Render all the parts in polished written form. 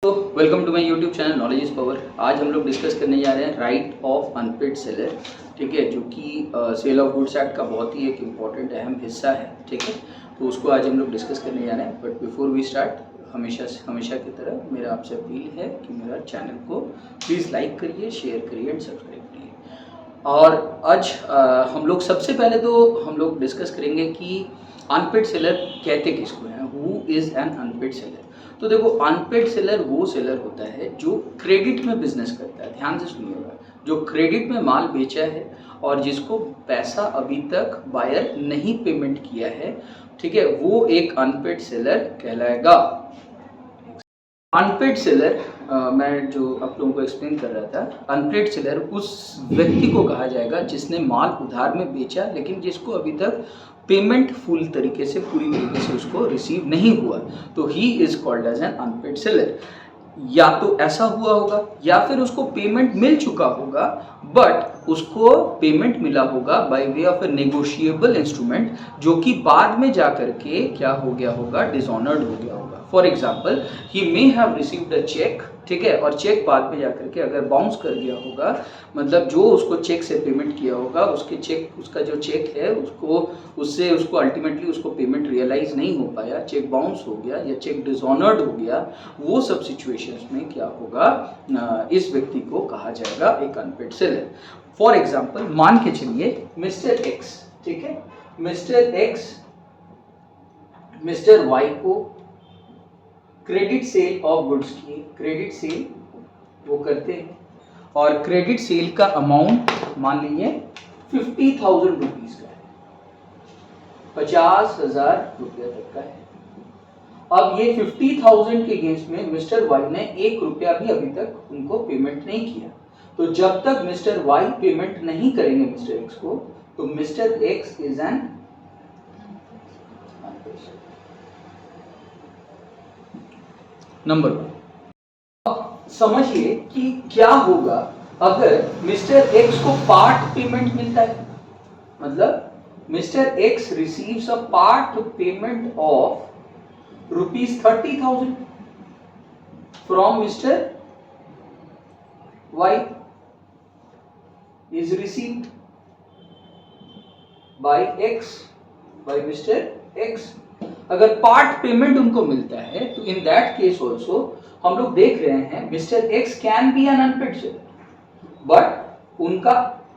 तो welcome to my YouTube channel knowledge is power. आज हम लोग डिस्कस करने जा रहे हैं राइट ऑफ अनपेड सेलर, ठीक है, जो कि सेल ऑफ गुड्स एक्ट का बहुत ही एक इम्पॉर्टेंट अहम हिस्सा है, ठीक है। तो उसको आज हम लोग डिस्कस करने जा रहे हैं। बट बिफोर वी स्टार्ट, हमेशा की तरह मेरा आपसे अपील है कि मेरा चैनल को प्लीज़ लाइक करिए, शेयर करिए एंड सब्सक्राइब करिए। और आज हम लोग सबसे पहले तो हम लोग डिस्कस करेंगे कि अनपेड सेलर कहते किसको हैं, who is an unpaid seller. तो देखो, अनपेड सेलर वो सेलर होता है जो क्रेडिट में बिजनेस करता है। ध्यान से सुनिएगा, जो क्रेडिट में माल बेचा है और जिसको पैसा अभी तक बायर नहीं पेमेंट किया है, ठीक है, वो एक अनपेड सेलर कहलाएगा। अनपेड सेलर मैं जो आप लोगों को एक्सप्लेन कर रहा था, अनपेड सेलर उस व्यक्ति को कहा जाएगा जिसने माल उधार में बेचा लेकिन जिसको अभी तक पेमेंट फुल तरीके से, पूरी तरीके से उसको रिसीव नहीं हुआ, तो he is called as an unpaid seller. या तो ऐसा हुआ होगा या फिर उसको पेमेंट मिल चुका होगा, बट उसको पेमेंट मिला होगा by way of A negotiable instrument, जो कि बाद में जाकर के क्या हो गया होगा, डिसऑनर्ड हो गया होगा। For example, he may have received a cheque, ठीक है, और चेक बाद में जाकर के अगर बाउंस कर गया होगा, मतलब जो उसको चेक से पेमेंट किया होगा, उसका जो चेक है उसको अल्टीमेटली उसको पेमेंट रियलाइज नहीं हो पाया, चेक बाउंस हो गया या चेक डिसऑनर्ड हो गया, वो सब सिचुएशंस में क्या होगा, इस व्यक्ति को कहा जाएगा एक अनपेड सेलर। फॉर एग्जाम्पल, मान के चलिए मिस्टर एक्स, ठीक है, मिस्टर एक्स मिस्टर वाई को क्रेडिट सेल ऑफ गुड्स की, क्रेडिट सेल वो करते हैं और क्रेडिट सेल का अमाउंट मान लीजिए 50,000 रुपीज का है, 50,000 रुपया तक का है। अब ये 50,000 के अगेंस्ट में मिस्टर वाई ने 1 रुपया भी अभी तक उनको पेमेंट नहीं किया। तो जब तक मिस्टर वाई पेमेंट नहीं करेंगे मिस्टर एक्स को, तो mister x is an number 1। अब समझिए कि क्या होगा अगर मिस्टर एक्स को पार्ट पेमेंट मिलता है, मतलब mister x receives a part payment of ₹30,000 from Mr. Y is received by X, by Mr. X। अगर पार्ट पेमेंट उनको मिलता है तो इन दैट केस ऑल्सो हम लोग देख रहे हैं mister X can be an unpaid seller, but उनका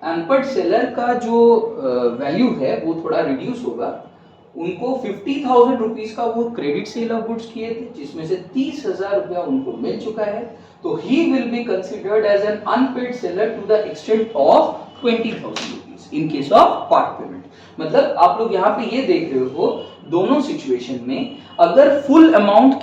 अनपेड सेलर का जो वैल्यू है वो थोड़ा रिड्यूस होगा। उनको 50,000 रुपीज का वो क्रेडिट सेल ऑफ गुड्स किए थे, जिसमें से 30,000 रुपया उनको मिल चुका है, तो he will be considered as an unpaid seller to the extent of 20,000 rupees in case of part payment. मतलब आप लोग यहाँ पे ये देख रहे हो, दोनों सिचुएशन में अगर फुल अमाउंट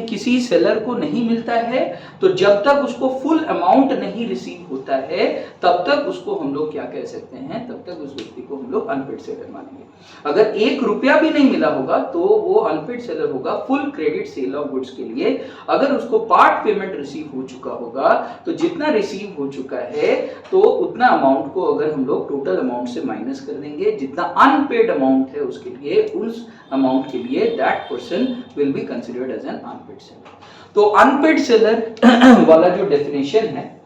किसी सेलर को नहीं मिलता है, तो जब तक उसको फुल अमाउंट नहीं रिसीव होता है तब तक उसको हम लोग क्या कह सकते हैं, तब तक उस व्यक्ति को हम लोग अनपेड सेलर मानेंगे। अगर 1 रुपया भी नहीं मिला होगा तो वो अनपेड सेलर होगा full credit sale of goods के लिए। अगर उसको पार्ट पेमेंट रिसीव हो चुका होगा, तो जितना रिसीव हो चुका है तो उतना अमाउंट को अगर हम लोग टोटल अमाउंट से माइनस कर देंगे, जितना अनपेड अमाउंट है उसके लिए, उस अमाउंट के लिए that person will be considered as an unpaid seller. तो अनपेड सेलर वाला जो डेफिनेशन है,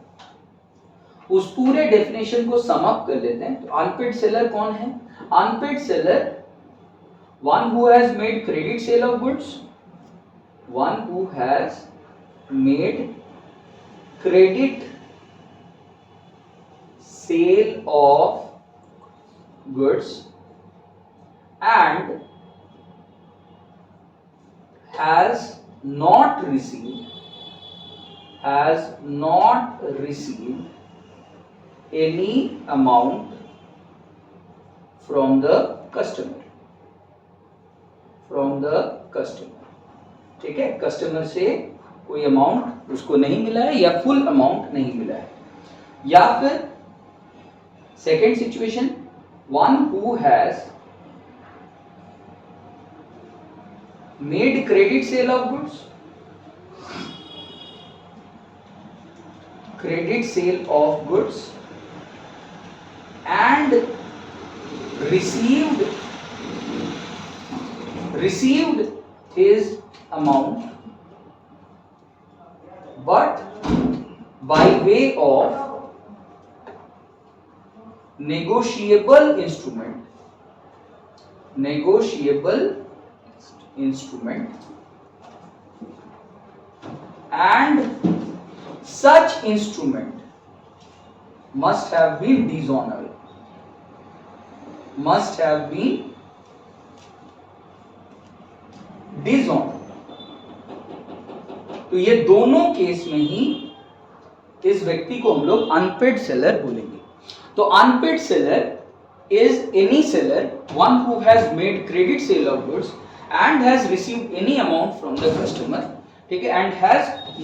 उस पूरे डेफिनेशन को सम अप कर लेते हैं। तो अनपेड सेलर कौन है? Unpaid seller, one who has made credit sale of goods, one who has made credit sale of goods and has not received any amount from the customer, ठीक है, customer से कोई अमाउंट उसको नहीं मिला है या फुल अमाउंट नहीं मिला है। या फिर second situation, one who has made credit sale of goods, and received his amount by way of negotiable instrument and such instrument must have been dishonored, तो ये दोनों केस में ही इस व्यक्ति को हम लोग अनपेड सेलर बोलेंगे। तो unpaid seller is any seller one who has made credit sale of goods and has received any amount from the customer, ठीक है, and has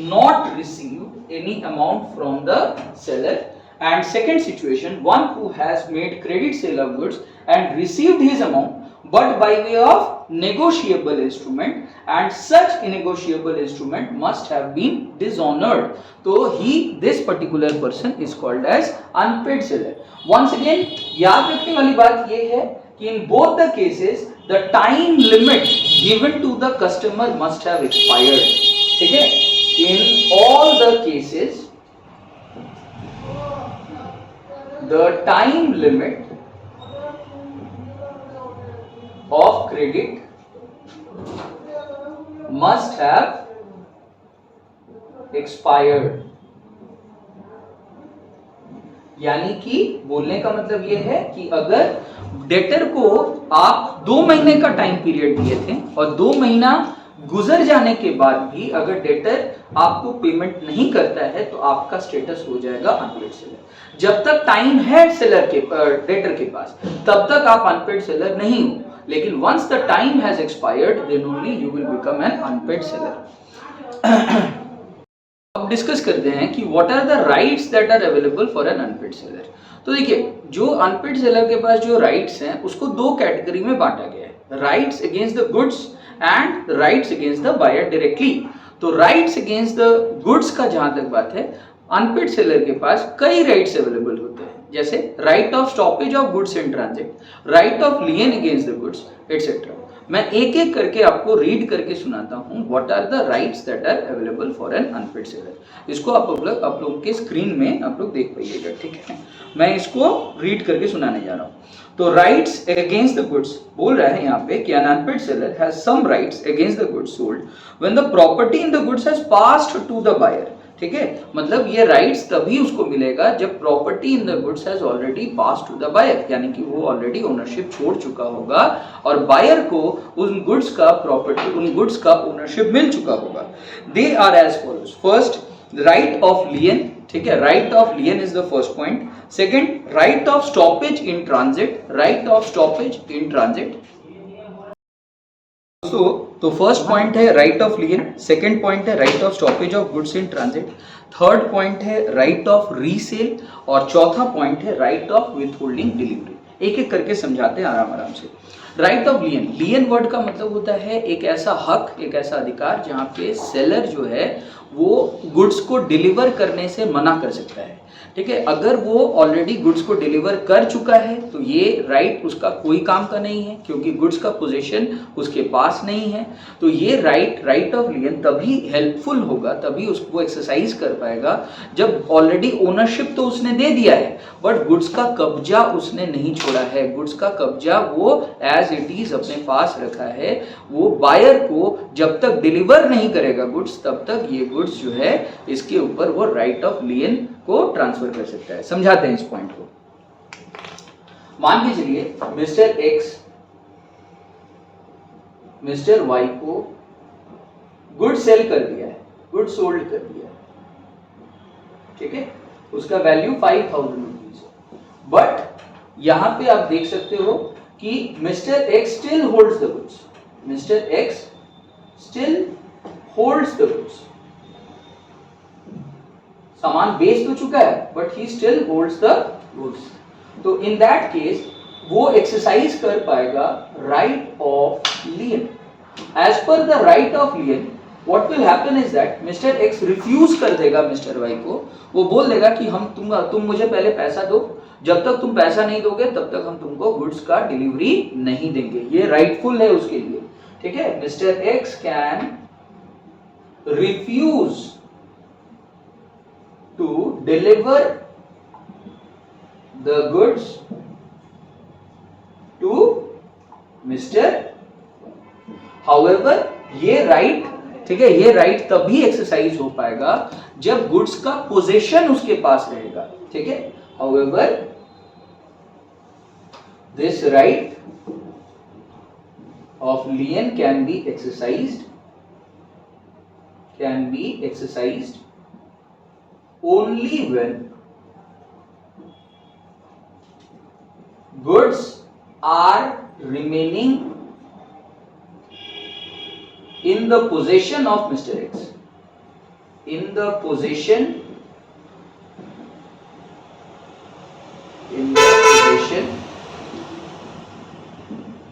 not received any amount from the seller. And second situation, one who has made credit sale of goods and received his amount but by way of negotiable instrument and such negotiable instrument must have been dishonored. So this particular person is called as unpaid seller. Once again याद रखने वाली बात ये है कि in both the cases the time limit given to the customer must have expired, ठीक है। In all the cases the time limit of credit must have expired। यानी कि बोलने का मतलब यह है कि अगर डेटर को आप 2 महीने का टाइम पीरियड दिए थे और 2 महीना गुजर जाने के बाद भी अगर डेटर आपको पेमेंट नहीं करता है तो आपका स्टेटस हो जाएगा अनपेड सेलर। जब तक टाइम है सेलर के डेटर के पास तब तक आप अनपेड सेलर नहीं हो, लेकिन once the time has expired then only you will become an unpaid seller. अब डिस्कस करते हैं कि what are the rights that are available for an unpaid seller. तो देखिए, जो अनपेड सेलर के पास जो राइट्स हैं उसको 2 कैटेगरी में बांटा गया है, rights against the goods and rights against the buyer directly. तो राइट्स अगेंस्ट द गुड्स का जहां तक बात है, अनपेड सेलर के पास कई राइट्स अवेलेबल होते हैं, जैसे right of stoppage of goods in transit, right of lien against the goods etcetera. मैं एक एक करके आपको रीड करके सुनाता हूं what are the rights that are available for an unpaid seller. इसको आप लोग के स्क्रीन में आप लोग देख पाइएगा, ठीक है। मैं इसको रीड करके सुनाने जा रहा हूं। तो राइट्स अगेंस्ट द गुड्स बोल रहा है यहाँ पे कि an unpaid seller has some rights against the goods sold when the property in the goods has passed to the buyer, ठीक है। मतलब ये राइट्स तभी उसको मिलेगा जब property in the goods has already pass to the buyer, यानी कि वो ऑलरेडी ओनरशिप छोड़ चुका होगा और बायर को उन गुड्स का ओनरशिप मिल चुका होगा। They are as follows, first right of lien, ठीक है, right of lien is the first point. Second, right of stoppage in transit, right of stoppage in transit. तो फर्स्ट पॉइंट है right of lien, second point है right of stoppage of goods in transit, third point है right of resale और चौथा point है right of विथहोल्डिंग delivery. एक एक करके समझाते हैं आराम आराम से। राइट ऑफ लियन, लियन वर्ड का मतलब होता है एक ऐसा हक, एक ऐसा अधिकार जहाँ पे सेलर जो है वो गुड्स को डिलीवर करने से मना कर सकता है, ठीक है। अगर वो ऑलरेडी गुड्स को डिलीवर कर चुका है तो ये राइट उसका कोई काम का नहीं है, क्योंकि गुड्स का पोजीशन उसके पास नहीं है। तो ये राइट ऑफ लियन तभी हेल्पफुल होगा, तभी उसको एक्सरसाइज कर पाएगा जब ऑलरेडी ओनरशिप तो उसने दे दिया है बट गुड्स का कब्जा उसने नहीं छोड़ा है। गुड्स का कब्जा वो एज इट इज अपने पास रखा है। वो बायर को जब तक डिलीवर नहीं करेगा गुड्स तब तक ये गुड्स जो है इसके ऊपर वो राइट ऑफ लियन को ट्रांसफर कर सकता है। समझाते हैं इस पॉइंट को। मान के चलिए मिस्टर एक्स मिस्टर वाई को गुड सेल कर दिया है, गुड सोल्ड कर दिया है, ठीक है, उसका वैल्यू 5000 रुपीज है। बट यहां पे आप देख सकते हो कि mister X still holds the goods, mister X still holds the goods. सामान बेच तो चुका है but he still holds the goods. तो इन दैट केस वो एक्सरसाइज कर पाएगा right of lien. As per the right of lien what will happen is that mister X refuse कर देगा मिस्टर वाई को। वो बोल देगा कि तुम मुझे पहले पैसा दो, जब तक तुम पैसा नहीं दोगे तब तक हम तुमको गुड्स का डिलीवरी नहीं देंगे। ये राइटफुल है उसके लिए, ठीक है। Mister X can refuse to deliver the goods to Mr. However, ये राइट, ठीक है, ये राइट तभी एक्सरसाइज हो पाएगा जब गुड्स का पोजेशन उसके पास रहेगा, ठीक है। However, this right of lien can be exercised only when goods are remaining in the possession of Mr. X. In the possession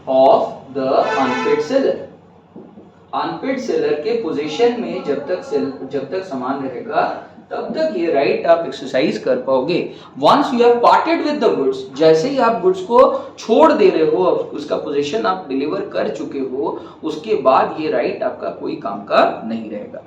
of the unpaid seller. Unpaid seller के position में जब तक सामान रहेगा तब तक ये राइट आप एक्सरसाइज कर पाओगे। Once you have parted with the goods, जैसे ही आप गुड्स को छोड़ दे रहे हो, उसका पोजीशन आप डिलीवर कर चुके हो, उसके बाद ये राइट आपका कोई काम का नहीं रहेगा।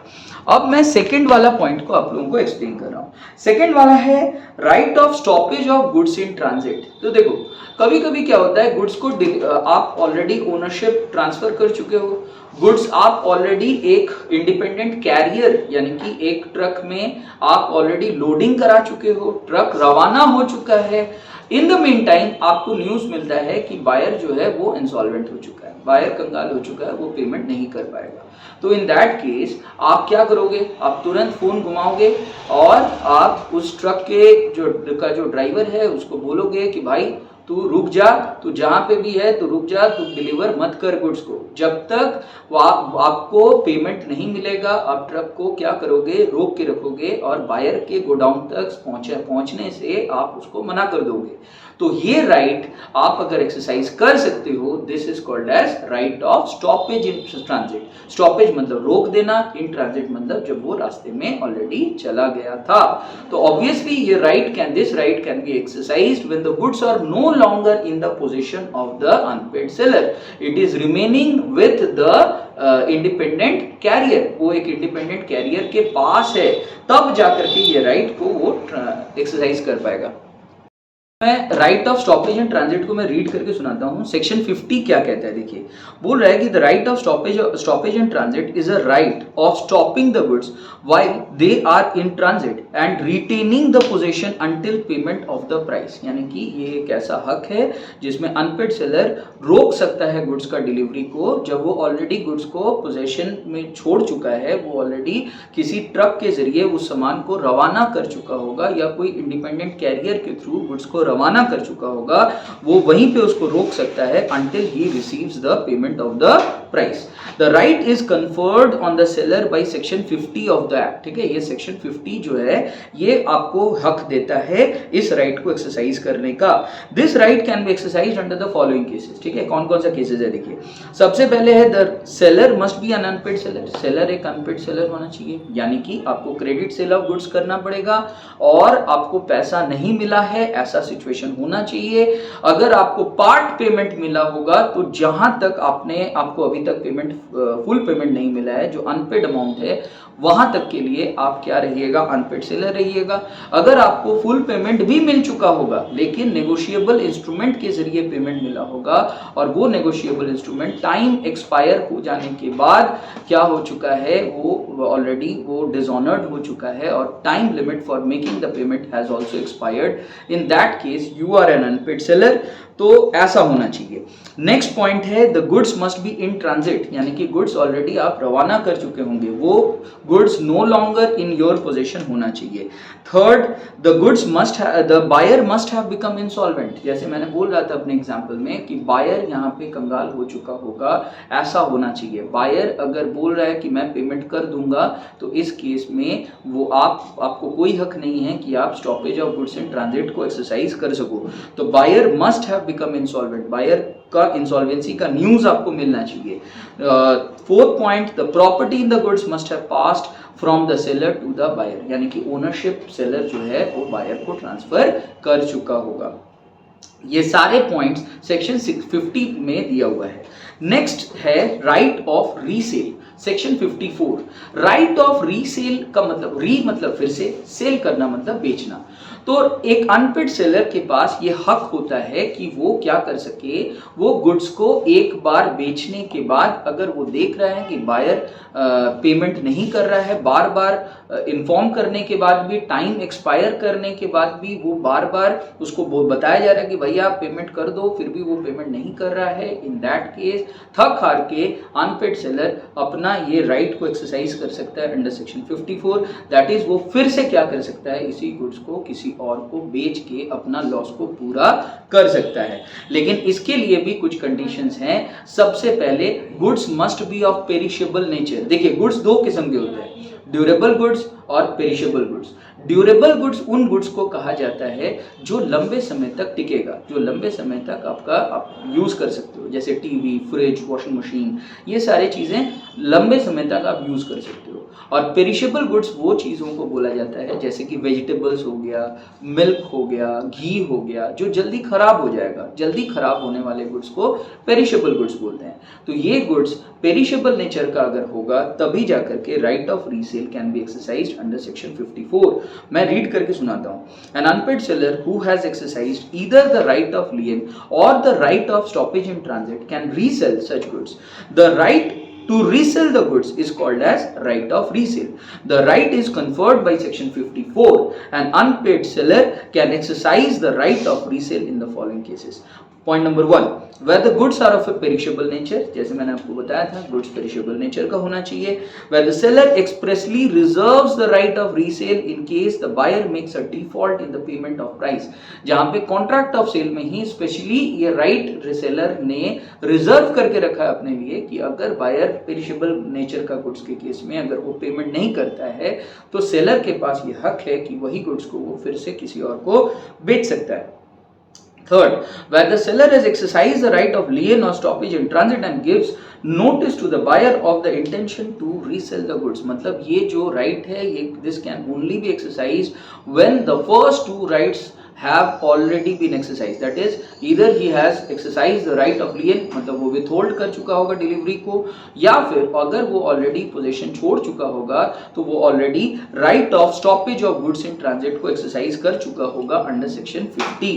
अब मैं सेकंड वाला पॉइंट को आप लोगों को एक्सप्लेन कर रहा हूँ। सेकंड वाला है right of stoppage of goods in transit. तो देखो, कभी कभी क्या होता है, गुड्स को आप ऑलरेडी ओनरशिप ट्रांसफर कर चुके हो, गुड्स आप ऑलरेडी एक इंडिपेंडेंट कैरियर यानी कि एक ट्रक में आप ऑलरेडी लोडिंग करा चुके हो, ट्रक रवाना हो चुका है। इन द मीन टाइम आपको न्यूज मिलता है कि बायर जो है वो इंसॉल्वेंट हो चुका है, बायर कंगाल हो चुका है, वो पेमेंट नहीं कर पाएगा। तो इन दैट केस आप क्या करोगे, आप तुरंत फोन घुमाओगे और आप उस ट्रक के जो ड्राइवर है उसको बोलोगे कि भाई तू रुक जा, तू जहां पे भी है तो रुक जा, तू डिलीवर मत कर गुड्स को। जब तक आपको पेमेंट नहीं मिलेगा आप ट्रक को क्या करोगे, रोक के रखोगे और बायर के गोडाउन तक पहुंचने से आप उसको मना कर दोगे। तो ये राइट आप अगर एक्सरसाइज कर सकते हो, this is called as right of stoppage in transit. Stoppage मतलब रोक देना, इन ट्रांजिट मतलब जब वो रास्ते में ऑलरेडी चला गया था। तो ऑब्वियसली ये this right can be exercised when the goods are no longer in the position of the unpaid seller, it is remaining with the independent carrier, वो एक इंडिपेंडेंट कैरियर के पास है, तब जाकर के ये राइट को वो एक्सरसाइज कर पाएगा। मैं right of stoppage and transit को मैं रीड करके सुनाता हूँ। सेक्शन 50 क्या कहता है, देखिए, बोल रहा है कि the right of stoppage and transit is a right of stopping the goods while they are in transit and retaining the position until payment of the price. यानी कि ये एक ऐसा हक है जिसमें अनपेड सेलर रोक सकता है गुड्स का डिलीवरी को, जब वो ऑलरेडी गुड्स को पोजीशन में छोड़ चुका है, वो ऑलरेडी किसी ट्रक के जरिए उस सामान को रवाना कर चुका होगा या कोई इंडिपेंडेंट कैरियर के थ्रू गुड्स को रवाना कर चुका होगा, वो वहीं पे उसको रोक सकता है until he receives the payment of the price. The right is conferred on the seller by section 50 of the act. ठीक है, ये section 50 जो है ये आपको हक देता है इस राइट को एक्सरसाइज करने का। This right can be exercised under the following cases. ठीक है, कौन कौन सा केसेस है, देखिए। सबसे पहले है the seller must be an unpaid seller. Seller एक अनपेड सेलर होना चाहिए, यानी कि आपको क्रेडिट सेल ऑफ गुड्स करना पड़ेगा और आपको पैसा नहीं मिला है ऐसा सिचुएशन होना चाहिए। अगर आपको पार्ट पेमेंट मिला होगा तो जहां तक आपको अभी तक पेमेंट फुल पेमेंट नहीं मिला है, जो अनपेड अमाउंट है, वहां तक के लिए आप क्या रहिएगा, अनपेड सेलर रहिएगा। अगर आपको फुल पेमेंट भी मिल चुका होगा लेकिन नेगोशिएबल इंस्ट्रूमेंट के जरिए पेमेंट मिला होगा और वो नेगोशिएबल इंस्ट्रूमेंट टाइम एक्सपायर हो जाने के बाद क्या हो चुका है, वो ऑलरेडी वो डिसऑनर्ड हो चुका है और time limit for making the payment has also expired, in that case you are an unpaid seller. तो ऐसा होना चाहिए। नेक्स्ट पॉइंट है the goods must be in transit, यानी कि गुड्स ऑलरेडी आप रवाना कर चुके होंगे, वो goods no longer in your position होना चाहिए। Third, the buyer must have become insolvent. जैसे मैंने बोल रहा था अपने एग्जांपल में कि बायर यहाँ पे कंगाल हो चुका होगा, ऐसा होना चाहिए। बायर अगर बोल रहा है कि मैं पेमेंट कर दूंगा तो इस केस में वो आपको कोई हक नहीं है कि आप stoppage of goods in transit को एक्सरसाइज कर सको। तो buyer must have become insolvent, buyer का इंसॉल्वेंसी का न्यूज आपको मिलना चाहिए। Fourth point, the property in the goods must have passed from the seller to the buyer, यानी कि ओनरशिप सेलर जो है वो बायर को ट्रांसफर कर चुका होगा। ये सारे पॉइंट्स सेक्शन 50 में दिया हुआ है। नेक्स्ट है right of resale. Section 54, right of resale का मतलब री मतलब फिर से, सेल करना मतलब बेचना। तो एक अनपेड सेलर के पास ये हक होता है कि वो क्या कर सके, वो गुड्स को एक बार बेचने के बाद अगर वो देख रहा है कि बायर पेमेंट नहीं कर रहा है, बार बार इन्फॉर्म करने के बाद भी, टाइम एक्सपायर करने के बाद भी वो बार बार उसको बताया जा रहा है कि भैया आप पेमेंट कर दो, फिर भी वो पेमेंट नहीं कर रहा है, इन दैट केस थक हार के अनपेड सेलर अपना ये राइट को एक्सरसाइज कर सकता है अंडर सेक्शन 54। दैट इज वो फिर से क्या कर सकता है, इसी गुड्स को किसी और को बेच के अपना लॉस को पूरा कर सकता है। लेकिन इसके लिए भी कुछ कंडीशंस हैं। सबसे पहले goods must B of perishable nature. देखिए गुड्स दो किस्म के होते हैं, ड्यूरेबल गुड्स और पेरिशेबल गुड्स। ड्यूरेबल गुड्स उन गुड्स को कहा जाता है जो लंबे समय तक टिकेगा, जो लंबे समय तक आप यूज कर सकते हो, जैसे टीवी, फ्रिज, वॉशिंग मशीन, ये सारी चीजें लंबे समय तक आप यूज कर सकते हो। और पेरिशेबल गुड्स वो चीज़ों को बोला जाता है जैसे कि वेजिटेबल्स हो गया, मिल्क हो गया, घी हो गया, जो जल्दी खराब हो जाएगा, जल्दी खराब होने वाले गुड्स को पेरिशेबल गुड्स बोलते हैं। तो ये गुड्स पेरिशेबल नेचर का अगर होगा तभी जाकर के right of resale can be exercised under section 54। मैं रीड करके सुनाता हूँ। An unpaid seller who has exercised either the right of lien और the right of stoppage in transit can resell such goods. The right to resell the goods is called as right of resale. The right is conferred by section 54. An unpaid seller can exercise the right of resale in the following cases. Point number 1, where the goods are of a perishable nature, जैसे मैंने आपको बताया था goods perishable nature का होना चाहिए। where the seller expressly reserves the right of resale in case the buyer makes a default in the payment of price, जहाँ पे contract of sale में ही स्पेशली ये right reseller ने रिजर्व करके रखा है अपने लिए कि अगर buyer perishable nature का goods के केस में अगर वो पेमेंट नहीं करता है तो सेलर के पास ये हक है कि वही गुड्स को वो फिर से किसी और को बेच सकता है। Third, where the seller has exercised the right of lien or stoppage in transit and gives notice to the buyer of the intention to resell the goods. मतलब ये जो right है ये this can only be exercised when the first two rights have already been exercised. That is either he has exercised the right of lien, मतलब वो withhold कर चुका होगा डिलीवरी को, या फिर अगर वो ऑलरेडी पोजीशन छोड़ चुका होगा तो वो already right of stoppage of goods in transit को एक्सरसाइज कर चुका होगा अंडर सेक्शन 50।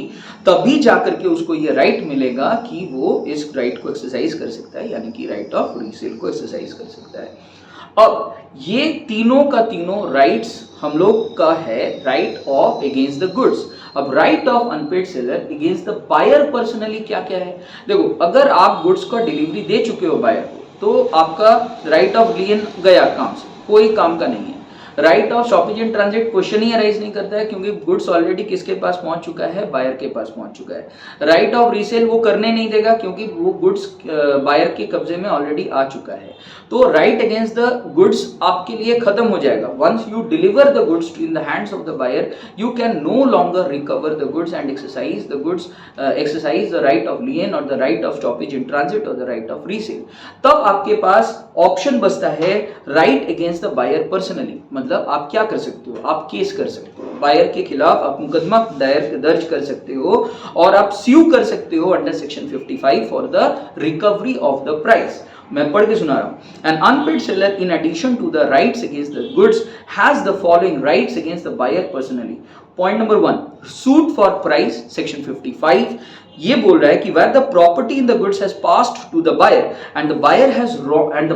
तभी जाकर के उसको ये राइट मिलेगा कि वो इस राइट को एक्सरसाइज कर सकता है, यानी कि राइट ऑफ रीसेल को एक्सरसाइज कर सकता है। अब ये तीनों का तीनों राइट्स हम लोग का है right of against the goods. अब right of unpaid seller against the buyer personally क्या क्या है? देखो अगर आप गुड्स का डिलीवरी दे चुके हो बायर को तो आपका राइट ऑफ लियन गया काम से, कोई काम का नहीं है। Right of stoppage in transit question he arise नहीं करता है क्योंकि गुड्स ऑलरेडी किसके पास पहुंच चुका है, बायर के पास पहुंच चुका है। राइट ऑफ रीसेल वो करने नहीं देगा क्योंकि वो गुड्स बायर के कब्जे में ऑलरेडी आ चुका है। तो राइट अगेंस्ट द गुड्स आपके लिए खत्म हो जाएगा। Once you deliver the goods in the hands of the buyer you can no longer recover the goods and exercise the goods, exercise the right of lien और the right of stoppage in transit और the right of resale. तब आपके पास option बचता है right against the buyer personally. मतलब आप क्या कर सकते हो, आप केस कर सकते हो बायर के खिलाफ, आप मुकदमा दर्ज कर सकते हो और आप स्यू कर सकते हो under section 55 for the recovery of the price. मैं पढ़ के सुना रहा हूं। An unpaid seller in addition to the rights against the goods has the following rights against the buyer personally. Point number 1, suit for price section 55 ये बोल रहा है कि where the property in the goods has passed to the buyer and the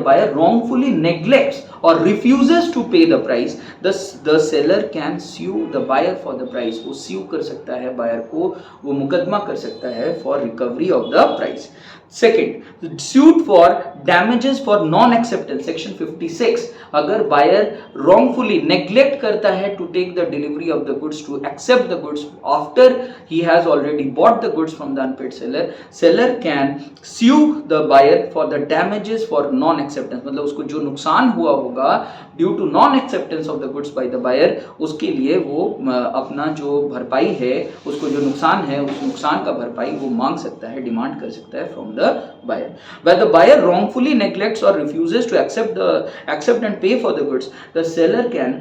buyer wrongfully neglects or refuses to pay the price, the seller can sue the buyer for the price। वो sue कर सकता है buyer को, वो मुकदमा कर सकता है for recovery of the price। Second, suit for damages for non-acceptance section 56। अगर buyer wrongfully neglect करता है to take the delivery of the goods, to accept the goods after he has already bought the goods from the unpaid seller, seller can sue the buyer for the damages for non-acceptance। मतलब उसको जो नुकसान हुआ होगा due to non-acceptance of the goods by the buyer, उसके लिए वो अपना जो भरपाई है, उसको जो नुकसान है उस नुकसान का भरपाई वो मांग सकता है, डिमांड कर सकता है from the buyer। Where the buyer wrongfully neglects or refuses to accept and pay for the goods, the seller can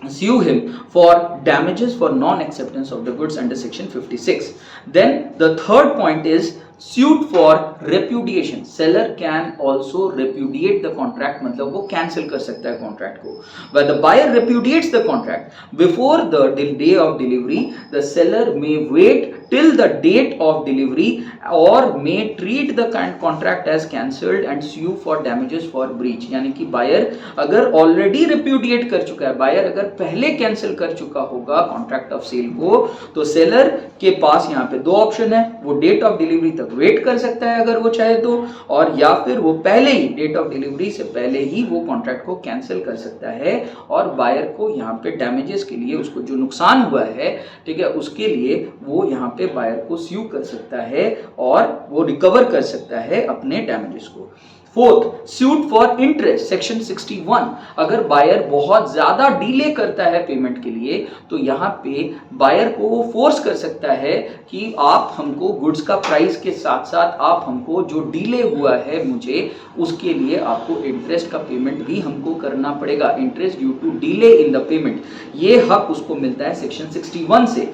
sue him for damages for non-acceptance of the goods under section 56। Then the third point is suit for repudiation, seller can also repudiate the contract, मतलब वो cancel कर सकता है contract को. When the buyer repudiates the contract before the day of delivery, the seller may wait till the date of delivery or may treat the contract as cancelled and sue for damages for breach. यानी कि buyer अगर already repudiate कर चुका है, buyer अगर पहले cancel कर चुका होगा contract of sale को, तो seller के पास यहाँ पे दो ऑप्शन है, वो date of delivery तक वेट कर सकता है अगर वो चाहे तो, और या फिर वो पहले ही डेट ऑफ डिलीवरी से पहले ही वो कॉन्ट्रैक्ट को कैंसिल कर सकता है और बायर को यहाँ पे डैमेजेस के लिए, उसको जो नुकसान हुआ है, ठीक है, उसके लिए वो यहाँ पे बायर को स्यू कर सकता है और वो रिकवर कर सकता है अपने डैमेजेस को. Fourth, suit for interest, section 61. अगर बायर बहुत ज्यादा डिले करता है पेमेंट के लिए, तो यहाँ पे बायर को वो फोर्स कर सकता है कि आप हमको गुड्स का प्राइस के साथ साथ आप हमको जो डिले हुआ है मुझे, उसके लिए आपको इंटरेस्ट का पेमेंट भी हमको करना पड़ेगा. Interest due to delay in the payment, ये हक उसको मिलता है सेक्शन 61 से.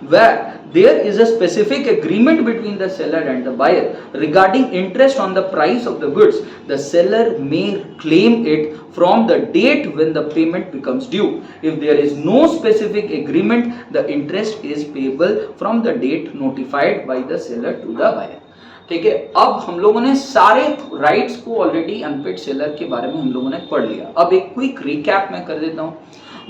Where there is a specific agreement between the seller and the buyer regarding interest on the price of the goods, the seller may claim it from the date when the payment becomes due. If there is no specific agreement, the interest is payable from the date notified by the seller to the buyer. ठीक है, अब हम लोगों ने सारे rights को already unpaid seller के बारे में हम लोगों ने पढ़ लिया. अब एक क्विक रिकैप मैं कर देता हूँ.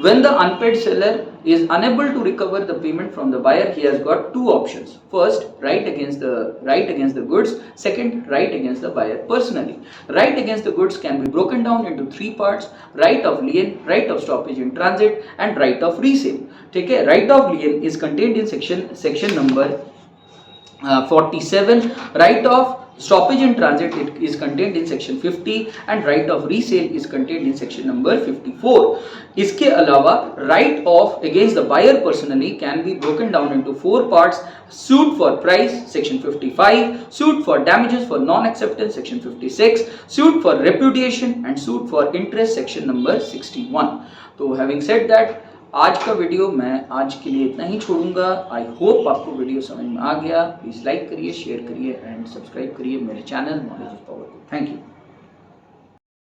When the unpaid seller is unable to recover the payment from the buyer, he has got two options. First, right against the goods. Second, right against the buyer personally. Right against the goods can be broken down into three parts: right of lien, right of stoppage in transit, and right of resale. ठीक है, right of lien is contained in section number 47. Right of stoppage in transit it is contained in section 50 and right of resale is contained in section number 54. इसके अलावा right of against the buyer personally can be broken down into four parts: suit for price section 55, suit for damages for non-acceptance section 56, suit for repudiation and suit for interest section number 61. तो having said that, आज का video मैं आज के लिए इतना ही छोड़ूंगा. I hope आपको वीडियो समझ में आ गया. प्लीज़ लाइक करिए, शेयर करिए एंड सब्सक्राइब करिए मेरे चैनल नॉलेज इज पावर को. Thank you.